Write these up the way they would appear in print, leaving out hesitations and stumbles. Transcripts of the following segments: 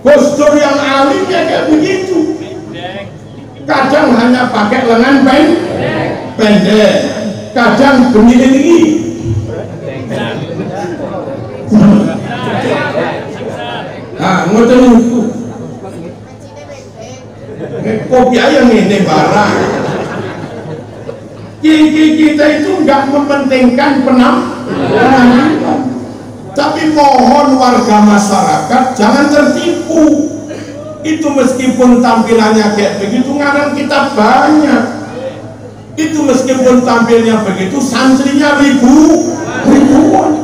Gus Dur yang alim ya kayak begitu. Kadang hanya pakai lengan pendek, kadang begini tinggi. Nah, ngoten niku. Kopi ayam ini barang. Kita itu nggak mementingkan penampilan, tapi mohon warga masyarakat jangan tertipu. Itu meskipun tampilannya kayak begitu, ngarang kita banyak. Itu meskipun tampilnya begitu, santrinya ribuan.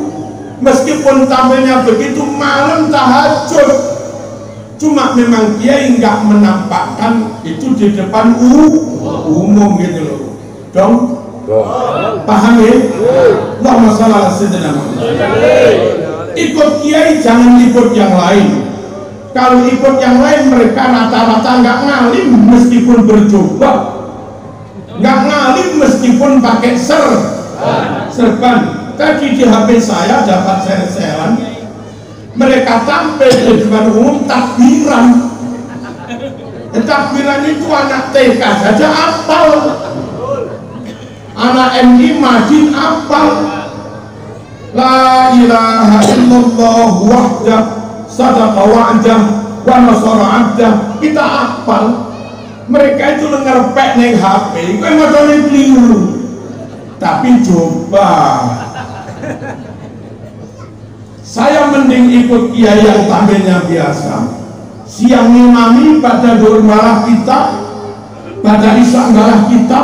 Meskipun tampilnya begitu, malam tahajud. Cuma memang kiai nggak menampakkan itu di depan umum gitu loh. Dong? Paham ya? Lah masalah sederhana. Ikut kiai jangan ikut yang lain. Kalau ikut yang lain mereka rata-rata nggak ngalim meskipun berjubah, nggak ngalim meskipun pakai serban. Tadi di HP saya dapat share-sharean, mereka tampil di depan umum takbiran. Takbiran itu anak TK saja apal, anak MI Madin apal. La ilaha illallah wahdah sadaqa wa'dah wa nasara 'abdah, kita apal. Mereka itu ngerepek neng HP, kowe macane keliru. Tapi coba saya mending ikut kiai yang tampilnya biasa, siang ngimami, pada duhur malah kita, pada isya malah kita,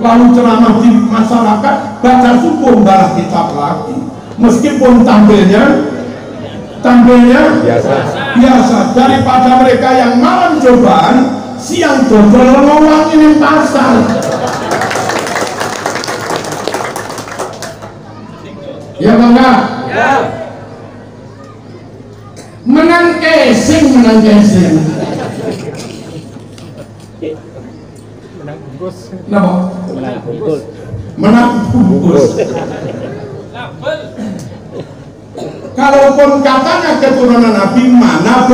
lalu ceramah di masyarakat, baca subuh malah kita lagi. Meskipun tampilnya biasa daripada mereka yang malam cobaan, siang dodol ngomongin yang pasar. Ya bangga. Ya. Menang casing. Menang bungkus. Kenapa? Menang bungkus. Kalaupun katanya keturunan Nabi, mana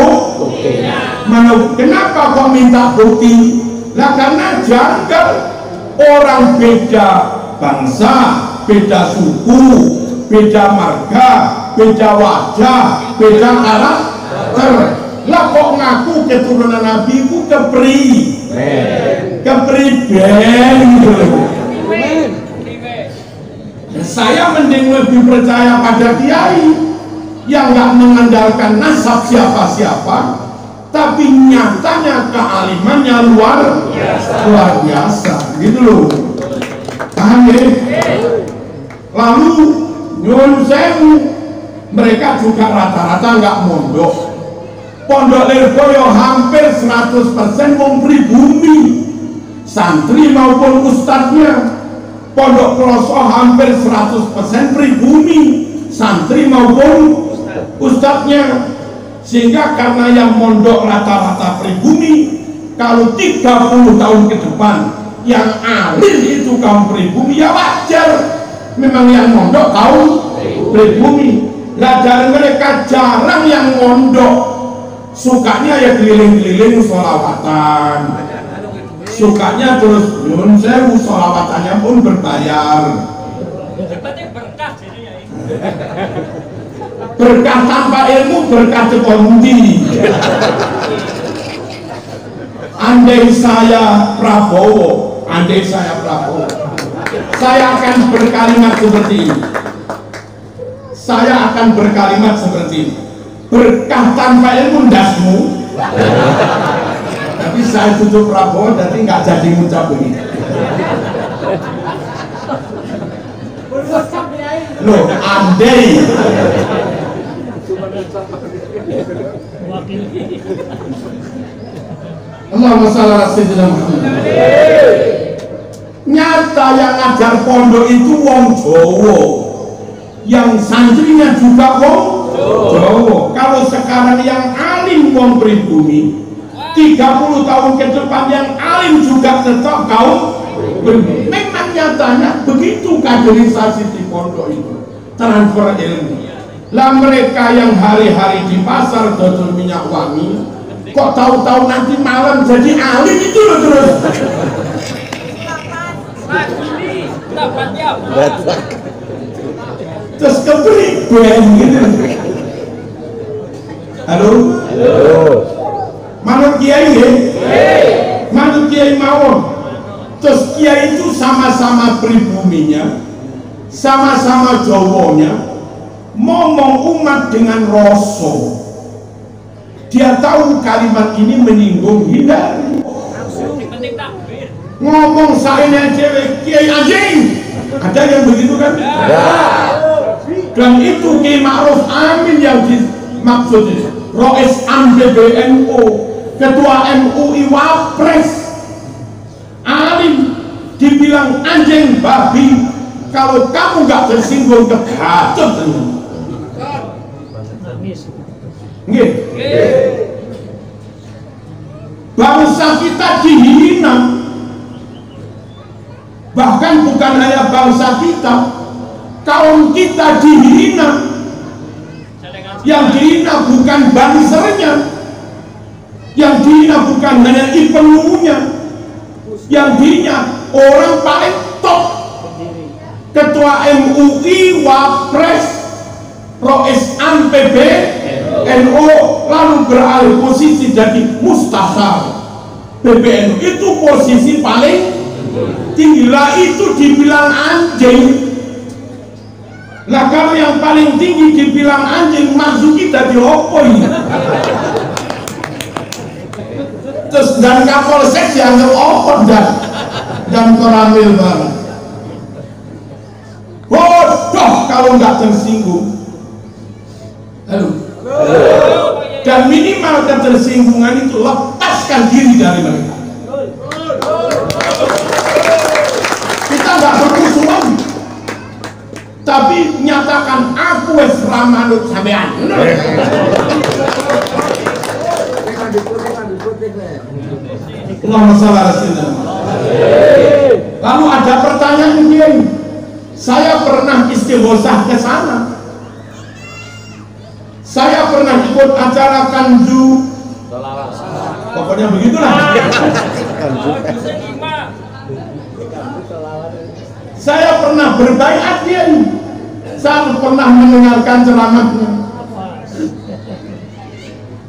kenapa kok minta bukti? Lah karena janggal, orang beda bangsa, beda suku, beda marga, beda wajah, beda karakter. Lah kok ngaku keturunan Nabi ku Saya mending lebih percaya pada kiai yang nggak mengandalkan nasab siapa-siapa, tapi nyatanya kealimannya luar biasa gitu loh. Paham ya? Lalu nyuwun sewu, mereka juga rata-rata nggak mondok. Pondok Lirboyo hampir 100% wong pribumi, santri maupun ustadznya. Pondok Kloso hampir 100% pribumi, santri maupun ustadznya. Sehingga karena yang mondok rata-rata pribumi, kalau 30 tahun ke depan yang alim itu kaum pribumi, ya wajar. Memang yang mondok kaum pribumi. Lah dari mereka jarang yang mondok, sukanya ya keliling-keliling sholawatan, sukanya terus nyuwun sewu, sholawatannya pun berbayar. Berkah tanpa ilmu, berkah cekondi. Andai saya Prabowo, saya akan berkalimat seperti ini. Berkah tanpa ilmu ndasmu. Tapi saya tutup Prabowo, jadi nggak jadi ngucap begini. Loh, andai. Allahumma shalli ala sayyidina Muhammad. Nyata yang ngajar pondok itu wong Jawa, yang santrinya juga wong Jawa. Kalau sekarang yang alim wong pribumi, 30 tahun ke depan yang alim juga tetap kaum pribumi. Memang nyatanya begitu kaderisasi di pondok itu, transfer ilmu. Lah mereka yang hari-hari di pasar dodol minyak wangi, kok tahu-tahu nanti malam jadi alim itu loh terus. Terus kebeli band gitu. Halo? Manut kiai ya? Manut kiai mawon. Terus kiai itu sama-sama pribuminya, sama-sama Jawanya, ngomong umat dengan rasa. Dia tahu kalimat ini menyinggung, hindari. Ngomong saya cewek kiai anjing, ada yang begitu kan? Dan itu Kiai Ma'ruf Amin yang dimaksud Rois Am PBNU, Ketua MUI Wapres, alim, dibilang anjing babi. Kalau kamu nggak tersinggung kebacut. Nggih. Bangsa kita dihina. Bahkan bukan hanya bangsa kita, kaum kita dihina. Yang dihina bukan bansernya, yang dihina bukan hanya IPNU-nya, yang dihina orang paling top, Ketua MUI Wapres Rois Am PBNU, lalu beralih posisi jadi Mustasyar PBNU. Itu posisi paling tinggi. Lah itu dibilang anjing. Nah kalau yang paling tinggi dibilang anjing, maksud kita diopoi. Terus dan Kapolsek dianggap opor dan koramil banget. Bodoh kalau nggak tersinggung. Halo. Dan minimal ketersinggungan itu lepaskan diri dari mereka. Kita nggak bermusuhan, tapi nyatakan aku wes ramanut sampean. Lalu ada pertanyaan Kiai, saya pernah istighosah ke sana, saya pernah ikut acara kanju, pokoknya begitulah. Saya pernah berbaiat Kiai, saya pernah mendengarkan ceramahnya.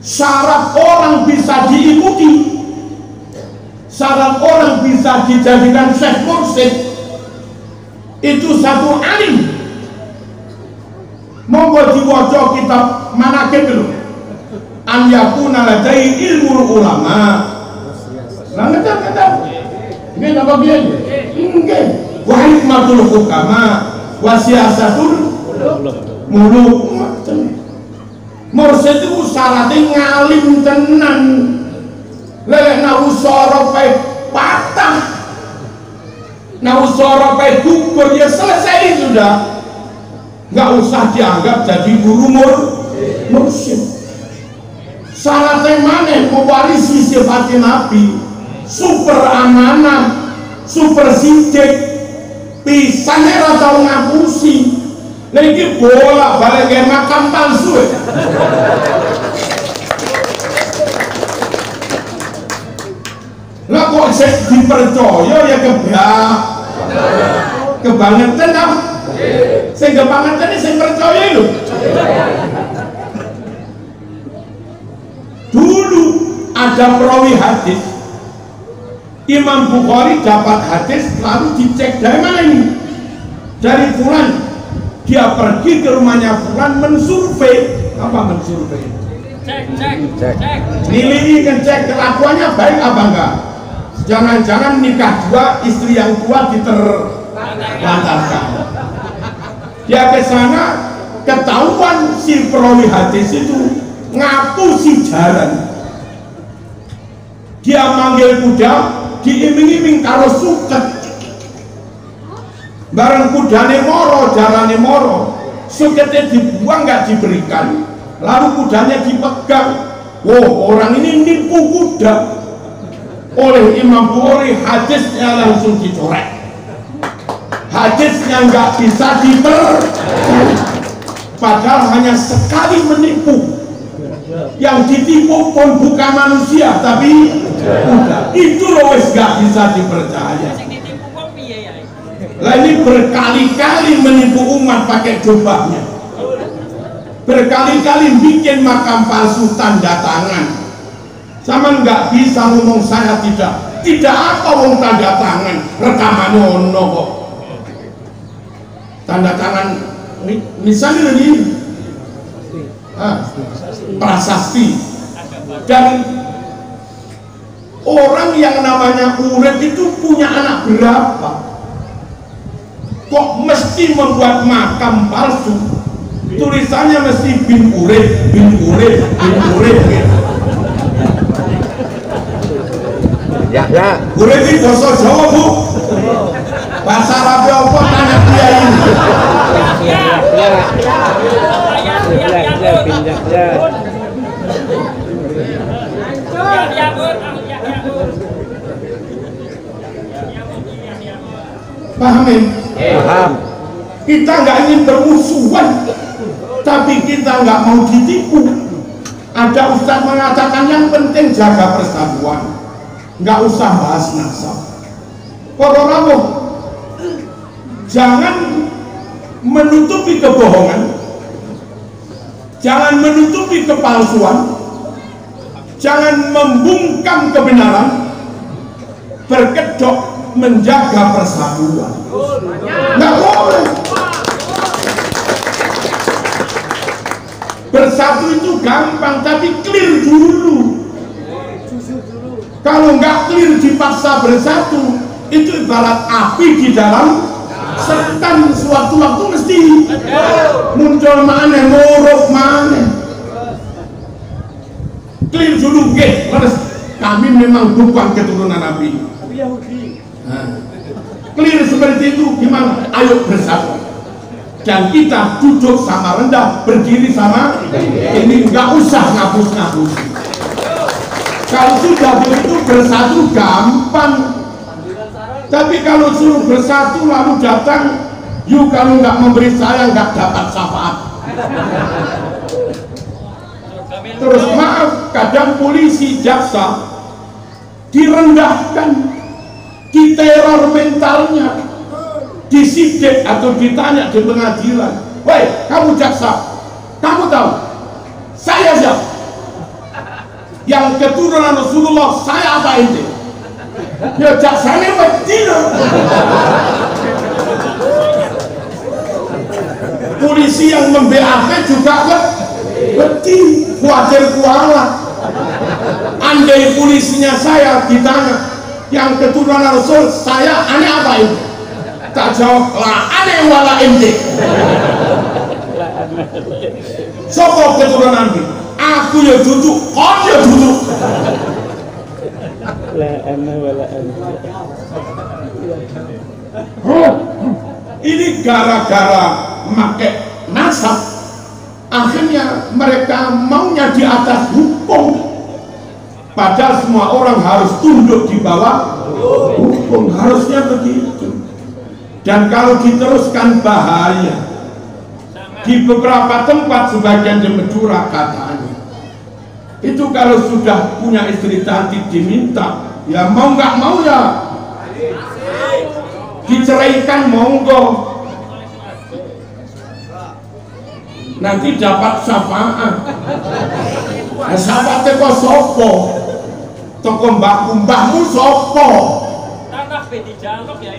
Syarat orang bisa diikuti, syarat orang bisa dijadikan syekh mursyid, itu satu alim. Monggo diwaca kitab manaqib dulu. An yakuna ladai ilmu ulama. Lah ngetar. Ini apa biyen? Nggih. Wa hikmatul hukama wa siyasatul muluk. Mursyid itu syaratnya ngalim tenan. Lek nausara pae patah, nausara pae gugur, ya selesai sudah. Nggak usah dianggap jadi guru mursyid. Syaratnya mana? Mewarisi sifat Nabi, super amanah, super sidik, pisannya rata ngapusi. Lagi bolak balik kayak makam palsu. Lah kok dipercaya ya kebangetan ah. Sing kebangetan ini sing percaya lho. Dulu ada perawi hadis, Imam Bukhari dapat hadis lalu dicek dari mana ini? Dari fulan. Dia pergi ke rumahnya fulan mensurvei. Apa mensurvei? Cek. Nilai ngecek kelakuannya baik apa enggak. Jangan-jangan nikah dua, istri yang tua diterlantarkan. Dia ke sana, ketahuan si perawi hadis itu ngaku si jalan. Dia manggil kuda, diiming-iming karo suket. Bareng kudane moro, jalane moro, suketnya dibuang nggak diberikan, lalu kudanya dipegang. Wow, orang ini nipu kuda. Oleh Imam Bukhari hadisnya langsung dicorek. Hadisnya nggak bisa padahal hanya sekali menipu. Yang ditipu pun bukan manusia tapi itu loh wis gak bisa dipercaya. Lah ini berkali-kali menipu umat pakai jubahnya, berkali-kali bikin makam palsu tanda tangan. Sama nggak bisa ngomong saya tidak apa wong tanda tangan rekamannya ono kok. Tanda tangan misalnya ini prasasti, dan orang yang namanya urip itu punya anak berapa kok mesti membuat makam palsu, tulisannya mesti bin urip gitu. Ya. Urip ini bahasa Jawa bu, bahasa Arab apa tanya dia ini. Pahamin? Paham. Kita nggak ingin bermusuhan, tapi kita nggak mau ditipu. Ada ustaz mengatakan yang penting jaga persatuan, nggak usah bahas nasab. Kororamo, jangan menutupi kebohongan, jangan menutupi kepalsuan, jangan membungkam kebenaran, berkedok menjaga persatuan. Nggak boleh. Bersatu itu gampang, tapi clear dulu. Kalau nggak clear dipaksa bersatu, itu ibarat api di dalam setan, sewaktu-waktu mesti muncul mana, murup mana. Clear dulu, kami memang bukan keturunan Nabi. Clear seperti itu, gimana? Ayo bersatu. Dan kita duduk sama rendah, berdiri sama ini, nggak usah ngapus-ngapus. Kalau sudah begitu bersatu gampang. Tapi kalau suruh bersatu lalu datang, yuk kalau nggak memberi saya nggak dapat syafaat. Terus maaf, kadang polisi, jaksa direndahkan, diteror mentalnya, disidik atau ditanya di pengadilan, woi kamu jaksa, kamu tahu saya siapa? Yang keturunan Rasulullah, saya apa ente? Ya jaksanya betina. Polisi yang memBAP juga beti, khawatir kualat. Andai polisinya saya ditanya, yang keturunan Rasul, saya aneh apa itu? Tak jawab, lah aneh wala ente. Sopo keturunan Nabi? Aku ya duduk, kau ya duduk. Ini gara-gara pakai nasab, akhirnya mereka maunya di atas hukum. Padahal semua orang harus tunduk di bawah hukum, harusnya begitu. Dan kalau diteruskan bahaya. Di beberapa tempat sebagian di Madura katanya, itu kalau sudah punya istri cantik diminta, ya mau nggak mau ya diceraikan, monggo. Nanti dapat syafaat. Nah, syafaatnya kok sopo? Toko mbahmu sopo? Tanah bedi jaluk ya.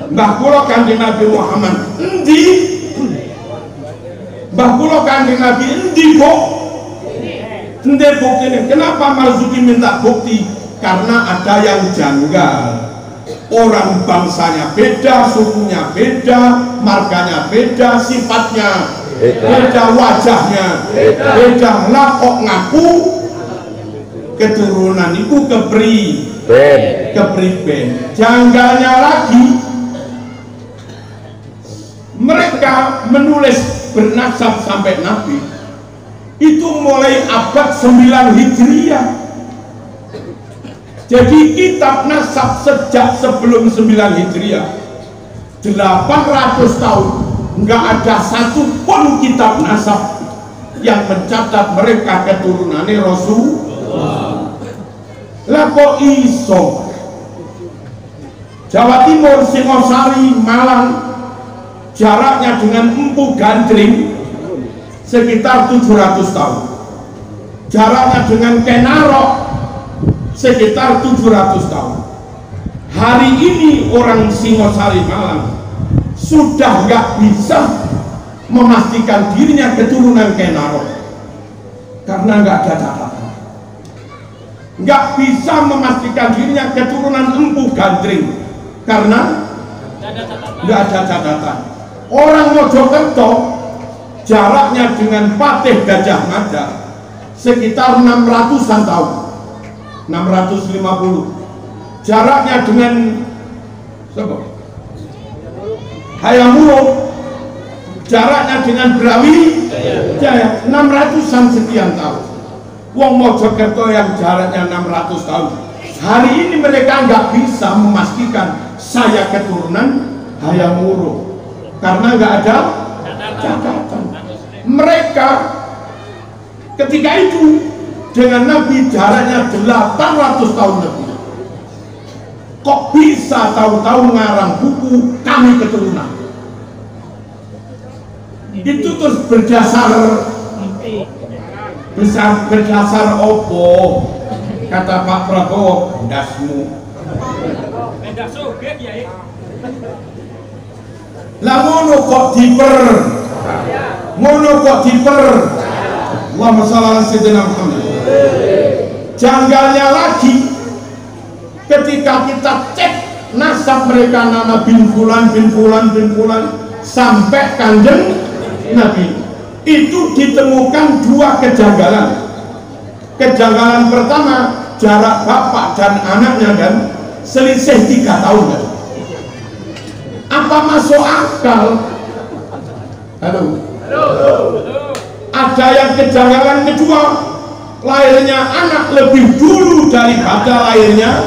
Mbah kula Kanjeng Nabi Muhammad endi? Mbah kula Kanjeng Nabi endi kok? Endi buktine? Kenapa Marzuki minta bukti? Karena ada yang janggal. Orang bangsanya beda, sukunya beda, marganya beda, sifatnya beda, wajahnya beda. Lah kok ngaku keturunan itu kepriben. Janggalnya lagi, mereka menulis bernasab sampai Nabi itu mulai abad 9 Hijriah. Jadi kitab nasab sejak sebelum 9 Hijriah 800 tahun nggak ada satupun kitab nasab yang mencatat mereka keturunannya Rasulullah. Lah kok iso? Jawa Timur, Singosari, Malang, jaraknya dengan Empu Gandring sekitar 700 tahun. Jaraknya dengan Kenarok sekitar 700 tahun. Hari ini orang Singosari Malang sudah nggak bisa memastikan dirinya keturunan Kenarok karena nggak ada catatan. Nggak bisa memastikan dirinya keturunan Empu Gandring karena nggak ada catatan. Orang Mojokerto jaraknya dengan Patih Gajah Mada sekitar 600-an tahun, 650. Jaraknya dengan Hayamuruk, jaraknya dengan Brawijaya 600-an sekian tahun. Wong Mojokerto yang jaraknya 600 tahun, hari ini mereka nggak bisa memastikan saya keturunan Hayamuruk karena nggak ada catatan. Mereka ketika itu dengan Nabi jaraknya 800 tahun lebih. Kok bisa tahu-tahu ngarang buku kami keturunan? Itu terus berdasar opo? Kata Pak Prabowo, dasmu. Lah ngono kok diper. Allahumma shalli ala sayyidina Muhammad. Janggalnya lagi ketika kita cek nasab mereka, nama bin fulan sampai kanjeng Nabi, itu ditemukan dua kejanggalan. Kejanggalan pertama, jarak bapak dan anaknya kan selisih 3 tahun kan? Apa masuk akal? Halo. Ada yang kejanggalan kedua, lahirnya anak lebih dulu daripada lahirnya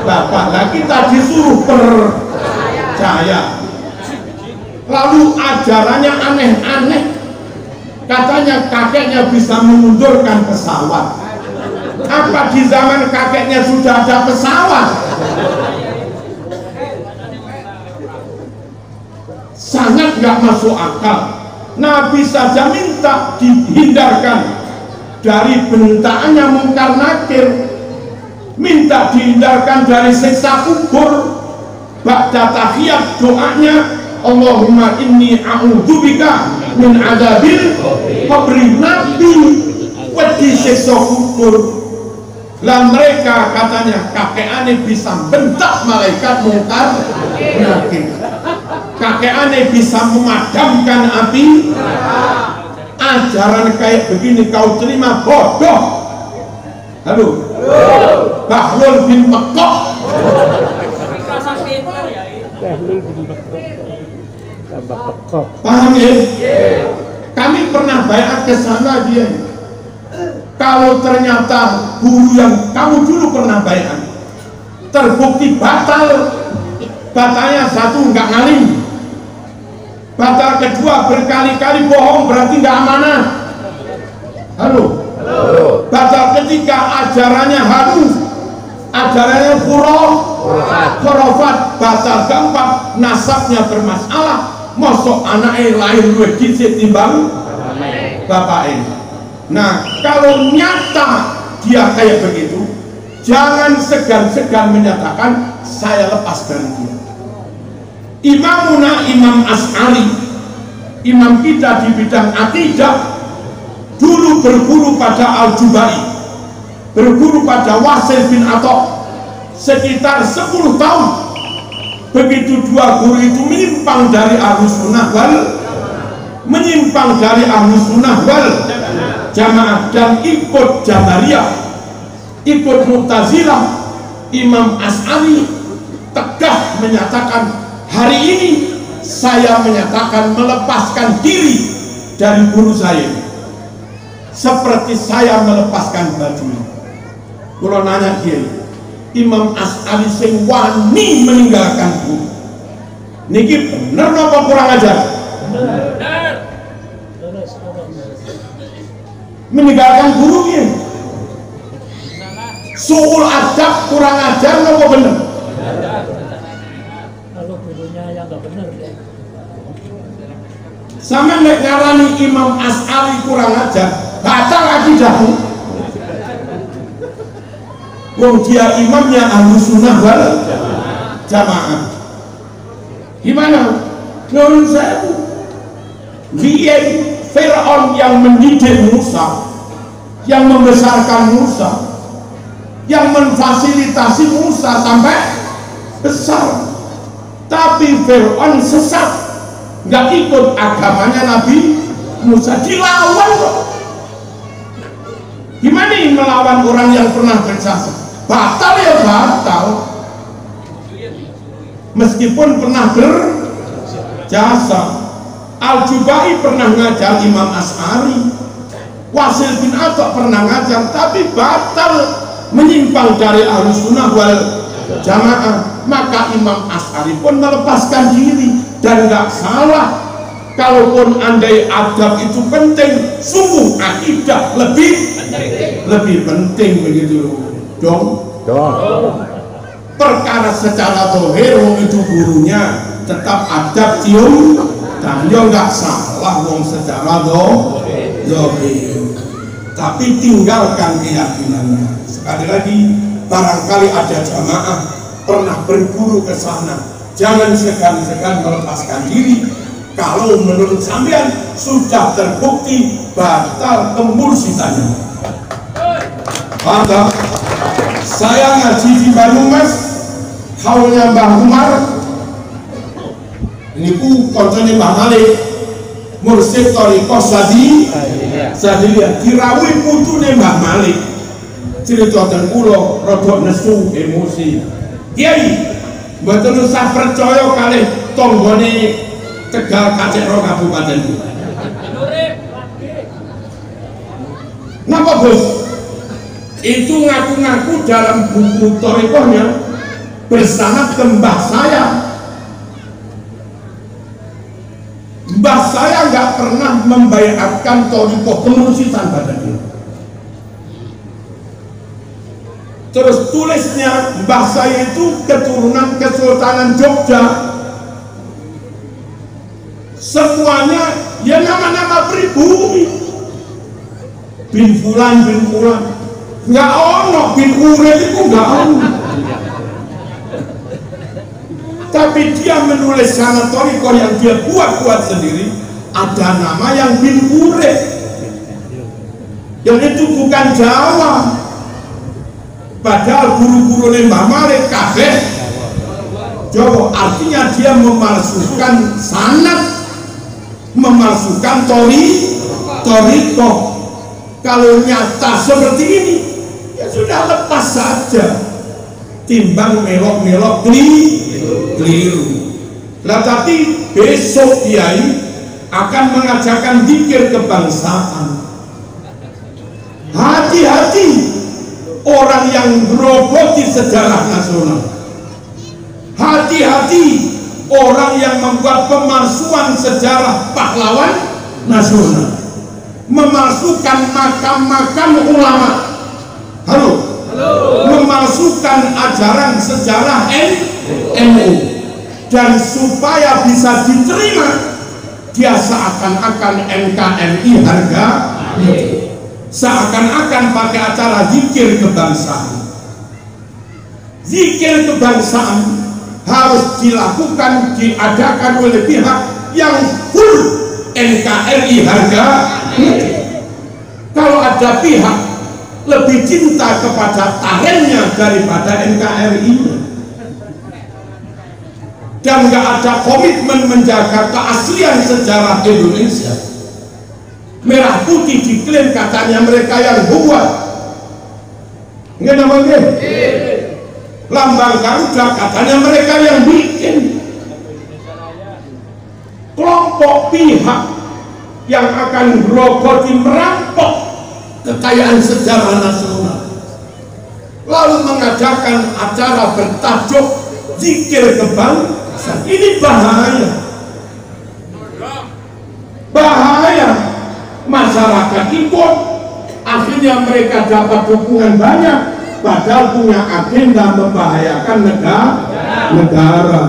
bapak. Nah, kita disuruh percaya. Lalu ajarannya aneh-aneh. Katanya kakeknya bisa mengundurkan pesawat. Apa di zaman kakeknya sudah ada pesawat? Sangat nggak masuk akal. Nabi saja minta dihindarkan dari bentaannya mungkar nakir, minta dihindarkan dari siksa kubur. Ba'da tahiyat doanya, Allahumma inni a'udzubika min adzabil qabri. Nabi wedi siksa kubur. Lah mereka katanya kakek aneh bisa bentak malaikat mungkar nakir, kakek aneh bisa memadamkan api. Ajaran kayak begini kau terima, bodoh. Halo. Bahlul bin Mekok. Paham ya? Kami pernah bayar ke sana dia. Kalau ternyata guru yang kamu dulu pernah bayar terbukti batal, batalnya satu nggak ngalim, batal kedua berkali-kali bohong berarti nggak amanah. Halo. Batal ketiga ajarannya halus, ajarannya khurafat. Batal keempat nasabnya bermasalah, mosok anaknya lahir luwih dhisik timbang bapaknya. Nah, kalau nyata dia kayak begitu, jangan segan-segan menyatakan saya lepas dari dia. Imamuna Imam As'ari, imam kita di bidang akidah, dulu berguru pada Al-Jubai, berguru pada Wasil bin Atok sekitar 10 tahun. Begitu dua guru itu menyimpang dari Ahlus Sunnah wal Jamaah dan ikut Jabariyah, ikut Mu'tazilah, Imam As'ari tegas menyatakan, hari ini saya menyatakan melepaskan diri dari guru saya seperti saya melepaskan bajunya. Kalau nanya dia, Imam As'ari sing wani meninggalkan guru niki bener napa kurang ajar? Meninggalkan gurunya. Suul adab, kurang ajar, apa bener? Kalau gurunya yang nggak benar ya. Sama nek ngarani Imam Asy'ari kurang ajar, batal akidahmu. Wong dia imamnya Ahlus Sunnah wal Jamaah. Gimana? Nurun saya, dia Fir'aun yang mendidik Musa, yang membesarkan Musa, yang memfasilitasi Musa sampai besar. Tapi Fir'aun sesat, nggak ikut agamanya Nabi Musa, dilawan kok. Gimana ini melawan orang yang pernah berjasa? Batal ya batal, meskipun pernah berjasa. Al-Jubai pernah ngajar Imam Asy'ari, Wasil bin Atha pernah ngajar, tapi batal, menyimpang dari Ahlus Sunnah wal Jamaah. Maka Imam Asy'ari pun melepaskan diri, dan nggak salah. Kalaupun andai adab itu penting, sungguh akidah lebih penting, begitu dong. Perkara secara zahir itu gurunya tetap adab cium dan yo nggak salah wong secara zahir, tapi tinggalkan keyakinannya. Sekali lagi, barangkali ada jamaah pernah berguru ke sana, jangan segan-segan melepaskan diri. Kalau menurut sampean sudah terbukti batal kemursidannya. Maka saya ngaji di Banyumas, haulnya Mbah Umar, ini ku koncone Mbah Malik, mursid Thariqah Sadiliyah, dirawuhi putune Mbah Malik. Critoten kula rada nesu emosi. Kiai, mboten usah percaya kalih tanggane Tegal Kacero Kabupaten. Napa Bos? Itu ngaku-ngaku dalam buku Thariqahnya bersanad ke mbah saya. Mbah saya nggak pernah membayatkan Thariqah kemursidan badannya. Terus tulisnya mbah saya itu keturunan Kesultanan Jogja. Semuanya ya nama-nama pribumi, bin Fulan, nggak ono bin Ured itu nggak ono. Tapi dia menulis sanad Thariqah yang dia buat sendiri, ada nama yang bin Ured, yang itu bukan Jawa. Padahal guru-guru Mbah Malik kabeh Jawa. Artinya dia memalsukan sanad, memalsukan Thariqah. Kalau nyata seperti ini, ya sudah lepas saja, timbang melok-melok keliru. Nah, tapi besok Kiai akan mengajarkan zikir kebangsaan. Hati-hati orang yang meroboti sejarah nasional. Hati-hati orang yang membuat pemalsuan sejarah pahlawan nasional, memalsukan makam-makam ulama, memalsukan ajaran sejarah NU, dan supaya bisa diterima dia seakan-akan NKRI harga mati, seakan-akan pakai acara zikir kebangsaan. Zikir kebangsaan harus dilakukan, diadakan oleh pihak yang full NKRI harga mati. Kalau ada pihak lebih cinta kepada talentnya daripada NKRI dan nggak ada komitmen menjaga keaslian sejarah Indonesia, merah putih diklaim katanya mereka yang buat, nggak namanya lambang Garuda katanya mereka yang bikin. Kelompok pihak yang akan grogoti merampok kekayaan sejarah nasional lalu mengadakan acara bertajuk zikir kebangsaan, ini bahaya. bahaya. Masyarakat ikut, akhirnya mereka dapat dukungan banyak, padahal punya agenda membahayakan negara.